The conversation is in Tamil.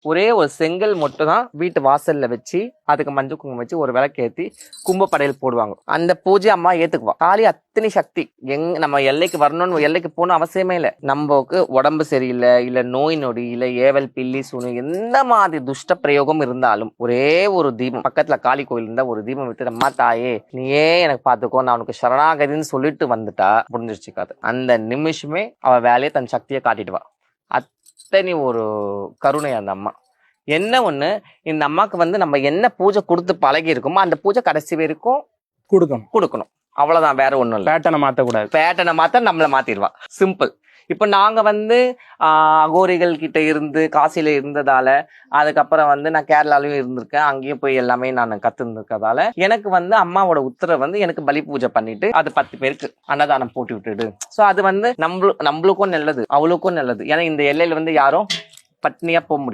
ஒரே ஒரு செங்கல் மட்டும் தான் வீட்டு வாசல்ல வச்சு அதுக்கு மஞ்சள் குங்குமம் வச்சு ஒரு விளக்கேத்தி கும்ப படையல் போடுவாங்க. அந்த பூஜை அம்மா ஏத்துக்குவா. காளி அத்தனை சக்தி. நம்ம எல்லைக்கு வரணும்னு எல்லைக்கு போகணும் அவசியமே இல்லை. நமக்கு உடம்பு சரியில்லை, இல்ல நோய் நொடி, இல்ல ஏவல் பில்லி சூனு எந்த மாதிரி துஷ்ட பிரயோகம் இருந்தாலும் ஒரே ஒரு தீபம் பக்கத்துல காளி கோயில் இருந்தா ஒரு தீபம் விட்டு, அம்மா தாயே நீயே எனக்கு பாத்துக்கோ, நான் உனக்கு சரணாகதின்னு சொல்லிட்டு வந்துட்டா முடிஞ்சிருச்சு கதை. அந்த நிமிஷமே அவ வேலையை தன் சக்தியை காட்டிடுவா. அத்தனை ஒரு கருணை அந்த அம்மா. என்ன ஒண்ணு, இந்த அம்மாக்கு நம்ம என்ன பூஜை கொடுத்து பழகி இருக்கோமோ அந்த பூஜை கடைசி வரைக்கும் கொடுக்கணும். அவ்வளவுதான், வேற ஒண்ணும் இல்லை. பேட்டனை மாத்தக்கூடாது. பேட்டனை மாத்த நம்மள மாத்திடுவா. சிம்பிள். இப்ப நாங்க அகோரிகள் கிட்ட இருந்து காசில இருந்ததால, அதுக்கப்புறம் நான் கேரளாலையும் இருந்திருக்கேன். அங்கேயும் போய் எல்லாமே நான் கத்துருக்கிறதால எனக்கு அம்மாவோட உத்தரவு எனக்கு பலி பூஜை பண்ணிட்டு அது 10 பேருக்கு அன்னதானம் போட்டு விட்டுடு. சோ அது நம்மளுக்கும் நல்லது, அவளுக்கும் நல்லது. ஏன்னா இந்த எல்லையில யாரும் பட்னியா போக முடியும்.